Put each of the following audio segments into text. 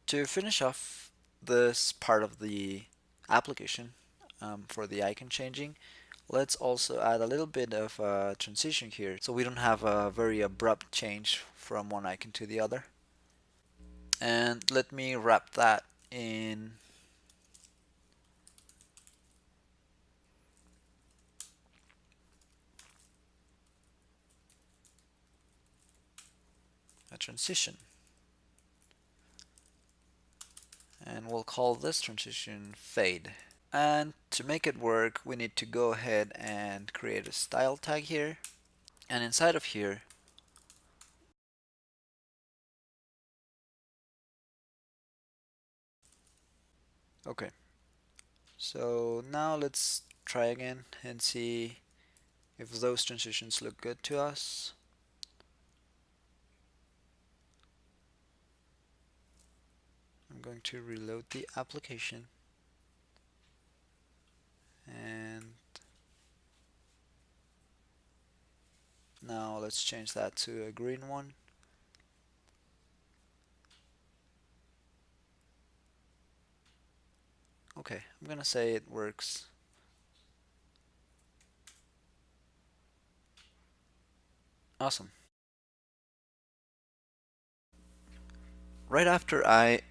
To finish off this part of the application for the icon changing, let's also add a little bit of a transition here so we don't have a very abrupt change from one icon to the other. And let me wrap that in a transition. And we'll call this transition fade. And to make it work, we need to go ahead and create a style tag here. And inside of here, okay. So now let's try again and see if those transitions look good to us. I'm going to reload the application and now let's change that to a green one. Okay, I'm gonna say it works. Awesome. Right after I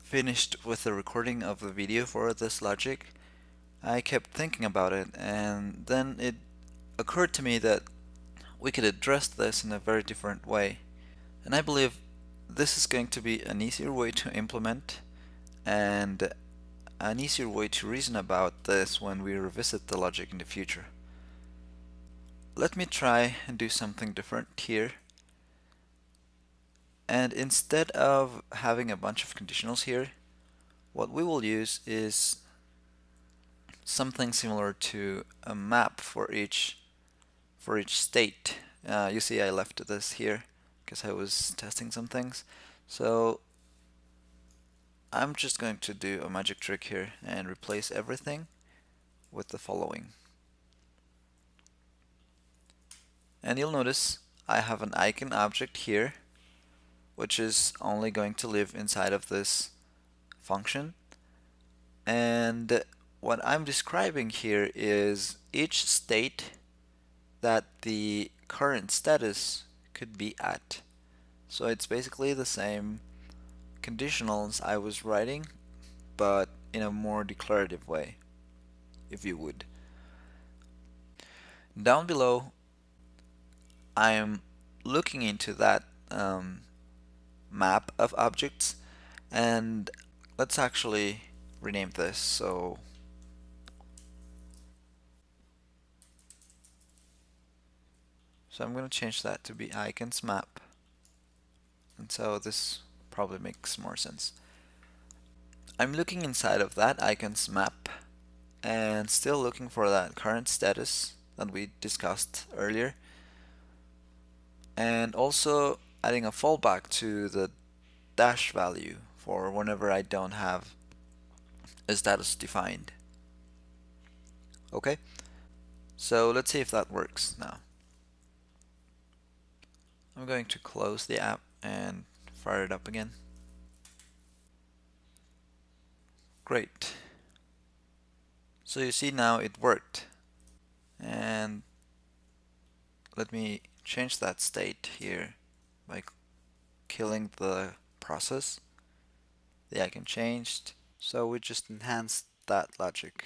finished with the recording of the video for this logic, I kept thinking about it, and then it occurred to me that we could address this in a very different way. And I believe this is going to be an easier way to implement and an easier way to reason about this when we revisit the logic in the future. Let me try and do something different here. And instead of having a bunch of conditionals here, what we will use is something similar to a map for each state. You see I left this here because I was testing some things. So I'm just going to do a magic trick here and replace everything with the following. And you'll notice I have an icon object here, which is only going to live inside of this function. And what I'm describing here is each state that the current status could be at. So it's basically the same conditionals I was writing, but in a more declarative way, if you would. Down below, I'm looking into that map of objects, and let's actually rename this. So I'm going to change that to be icons map, and so this probably makes more sense. I'm looking inside of that icons map and still looking for that current status that we discussed earlier, and also adding a fallback to the dash value for whenever I don't have a status defined. Okay, so let's see if that works now. I'm going to close the app and fire it up again. Great. So you see now it worked. And let me change that state here by killing the process. The icon changed. So we just enhanced that logic.